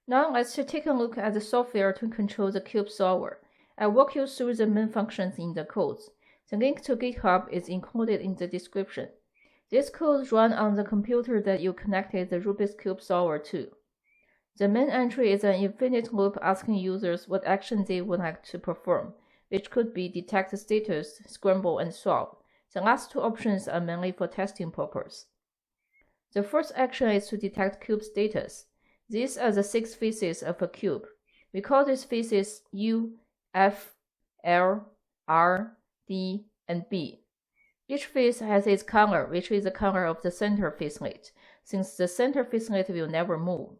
Now let's take a look at the software to control the cube solver. I'll walk you through the main functions in the codes. The link to GitHub is included in the description. This code runs on the computer that you connected the Rubik's Cube solver to. The main entry is an infinite loop asking users what action they would like to perform, which could be detect status, scramble, and solve. The last two options are mainly for testing purpose. The first action is to detect cube status. These are the 6 faces of a cube. We call these faces U, F, L, R, D, and B. Each face has its color, which is the color of the center facelet, since the center facelet will never move.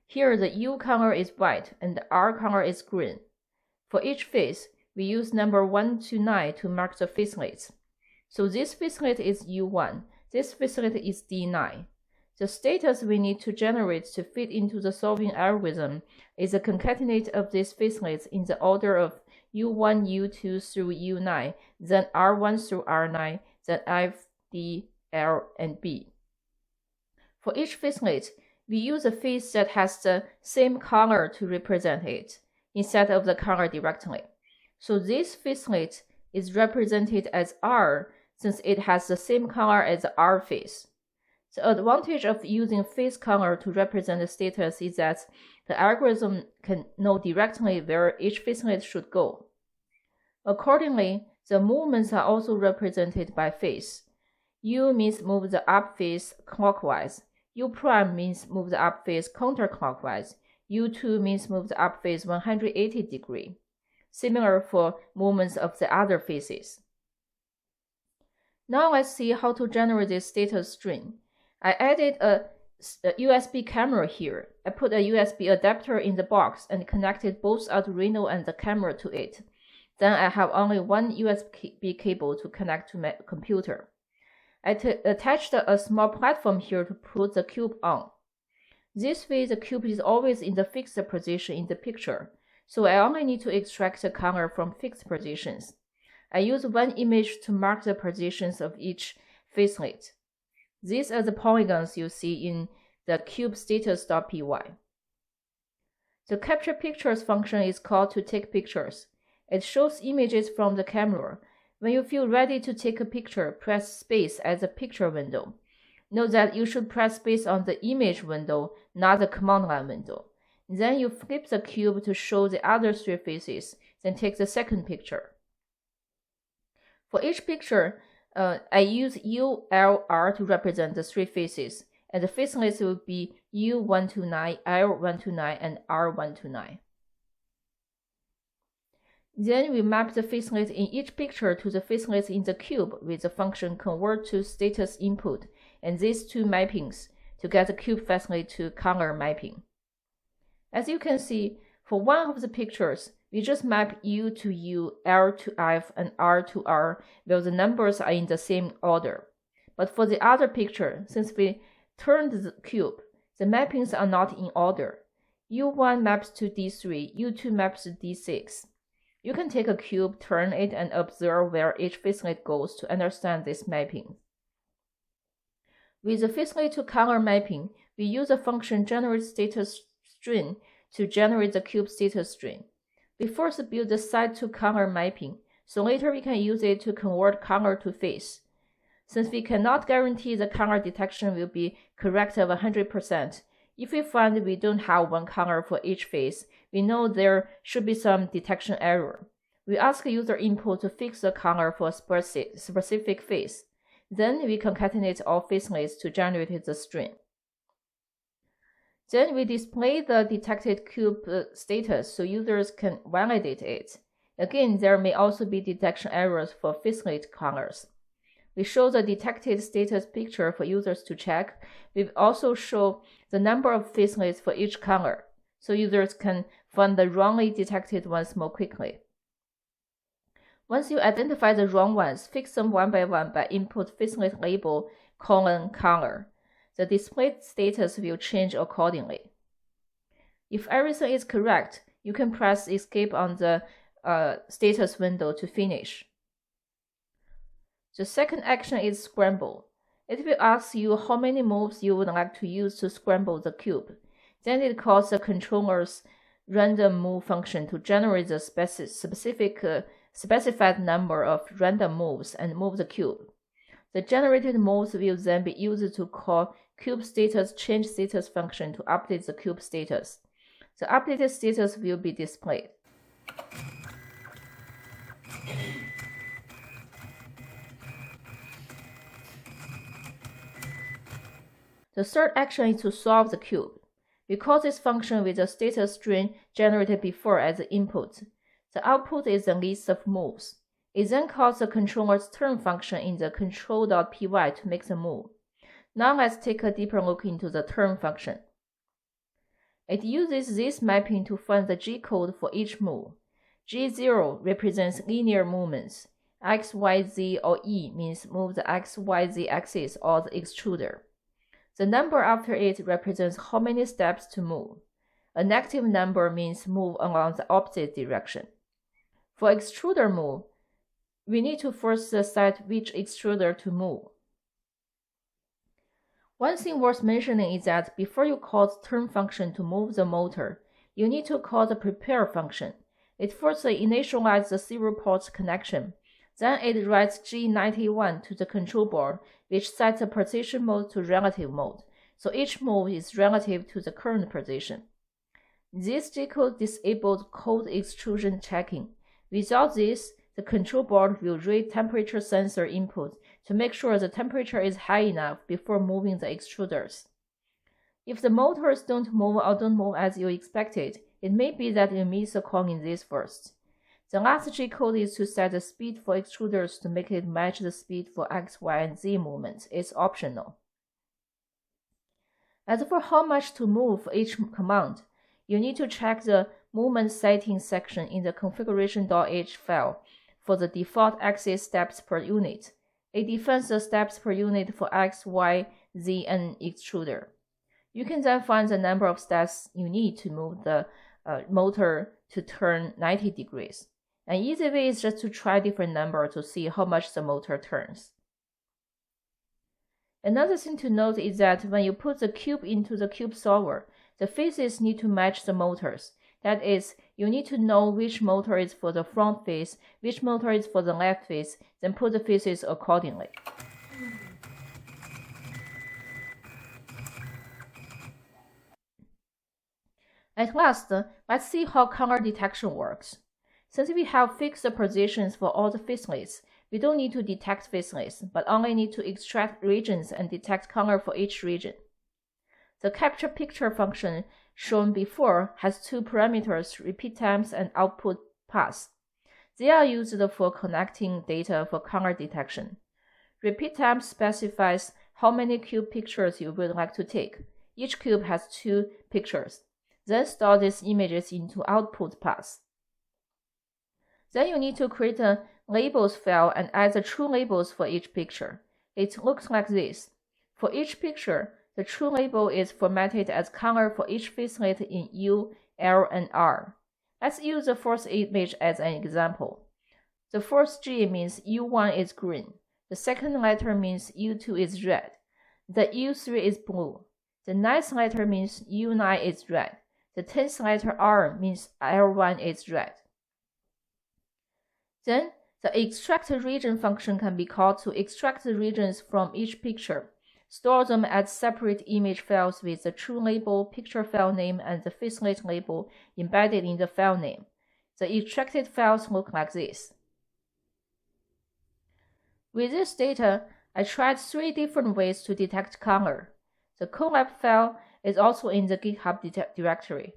Here the U color is white and the R color is green. For each face, we use number 1 to 9 to mark the facelets. So this facelet is U1, this facelet is D9. The status we need to generate to fit into the solving algorithm is a concatenate of these facelets in the order of U1, U2 through U9, then R1 through R9, then F, D, L, and B. For each facelet, we use a face that has the same color to represent it, instead of the color directly. So this facelet is represented as R since it has the same color as the R face. The advantage of using face color to represent the status is that the algorithm can know directly where each facelet should go. Accordingly, the movements are also represented by face. U means move the up face clockwise. U prime means move the up face counterclockwise. U2 means move the up face 180 degrees. Similar for movements of the other faces. Now let's see how to generate this status string. I added a USB camera here. I put a USB adapter in the box and connected both Arduino and the camera to it. Then I have only one USB cable to connect to my computer. I attached a small platform here to put the cube on. This way the cube is always in the fixed position in the picture, so I only need to extract the color from fixed positions. I use one image to mark the positions of each facelet. These are the polygons you see in the cube status.py. The capture pictures function is called to take pictures. It shows images from the camera. When you feel ready to take a picture, press space at the picture window. Note that you should press space on the image window, not the command line window. Then you flip the cube to show the other 3 faces, then take the second picture. For each picture, I use U, L, R to represent the 3 faces, and the facelets will be U1 to 9, L1 to 9, and R1 to 9. Then we map the facelet in each picture to the facelets in the cube with the function convert to status input and these 2 mappings to get the cube facelet to color mapping. As you can see, for one of the pictures, we just map U to U, L to F, and R to R, where the numbers are in the same order. But for the other picture, since we turned the cube, the mappings are not in order. U1 maps to D3, U2 maps to D6. You can take a cube, turn it, and observe where each facelet goes to understand this mapping. With the facelet to color mapping, we use the function generate status string to generate the cube status string. We first build the side to color mapping, so later we can use it to convert color to face. Since we cannot guarantee the color detection will be correct of 100%, if we find we don't have one color for each face, we know there should be some detection error. We ask user input to fix the color for a specific face. Then we concatenate all facelets to generate the string. Then we display the detected cube status so users can validate it. Again, there may also be detection errors for facelet colors. We show the detected status picture for users to check. We also show the number of facelets for each color, so users can find the wrongly detected ones more quickly. Once you identify the wrong ones, fix them one by input facelet label :color. The displayed status will change accordingly. If everything is correct, you can press escape on the status window to finish. The second action is scramble. It will ask you how many moves you would like to use to scramble the cube. Then it calls the controller's random move function to generate the specified number of random moves and move the cube. The generated moves will then be used to call cube status change status function to update the cube status. The updated status will be displayed. The third action is to solve the cube. We call this function with the status string generated before as the input. The output is a list of moves. It then calls the controller's turn function in the control.py to make the move. Now let's take a deeper look into the turn function. It uses this mapping to find the G-code for each move. G0 represents linear movements. X, Y, Z, or E means move the X, Y, Z axis or the extruder. The number after it represents how many steps to move. A negative number means move along the opposite direction. For extruder move, we need to first set which extruder to move. One thing worth mentioning is that before you call the turn function to move the motor, you need to call the prepare function. It first initializes the serial port connection. Then it writes G91 to the control board, which sets the position mode to relative mode, so each move is relative to the current position. This G-code disabled code extrusion checking. Without this, the control board will read temperature sensor input to make sure the temperature is high enough before moving the extruders. If the motors don't move or don't move as you expected, it may be that you miss calling this first. The last G-code is to set the speed for extruders to make it match the speed for X, Y, and Z movements. It's optional. As for how much to move for each command, you need to check the movement settings section in the configuration.h file for the default axis steps per unit. It defines the steps per unit for X, Y, Z, and extruder. You can then find the number of steps you need to move the motor to turn 90 degrees. An easy way is just to try different numbers to see how much the motor turns. Another thing to note is that when you put the cube into the cube solver, the faces need to match the motors. That is, you need to know which motor is for the front face, which motor is for the left face, then put the faces accordingly. At last, let's see how counter detection works. Since we have fixed positions for all the facelets, we don't need to detect facelets, but only need to extract regions and detect counter for each region. The capture picture function shown before has two parameters, repeat times and output path. They are used for connecting data for counter detection. Repeat time specifies how many cube pictures you would like to take. Each cube has 2 pictures. Then store these images into output path. Then you need to create a labels file and add the true labels for each picture. It looks like this. For each picture, the true label is formatted as counter for each facelet in U, L, and R. Let's use the first image as an example. The first G means U1 is green. The second letter means U2 is red. The U3 is blue. The ninth letter means U9 is red. The 10th letter R means L1 is red. Then, the extract region function can be called to extract the regions from each picture. Store them as separate image files with the true label, picture file name, and the facelet label embedded in the file name. The extracted files look like this. With this data, I tried 3 different ways to detect counter. The codelab file is also in the GitHub directory.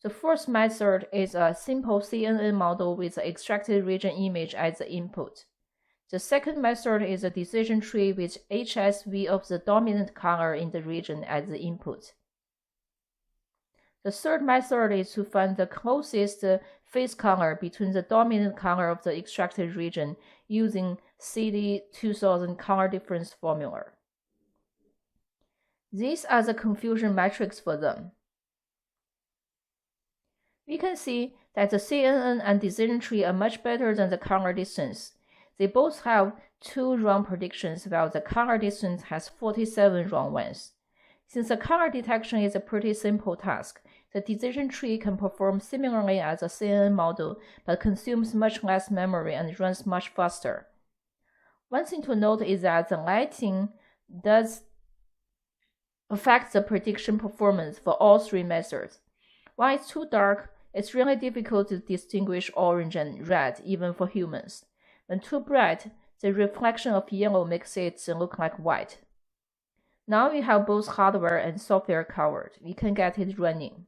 The first method is a simple CNN model with the extracted region image as the input. The second method is a decision tree with HSV of the dominant counter in the region as the input. The third method is to find the closest phase counter between the dominant counter of the extracted region using CD2000 counter difference formula. These are the confusion metrics for them. We can see that the CNN and decision tree are much better than the counter distance. They both have 2 wrong predictions while the counter distance has 47 wrong ones. Since the color detection is a pretty simple task, the decision tree can perform similarly as a CNN model, but consumes much less memory and runs much faster. One thing to note is that the lighting does affect the prediction performance for all three methods. While it's too dark, it's really difficult to distinguish orange and red even for humans. When too bright, the reflection of yellow makes it look like white. Now we have both hardware and software covered. We can get it running.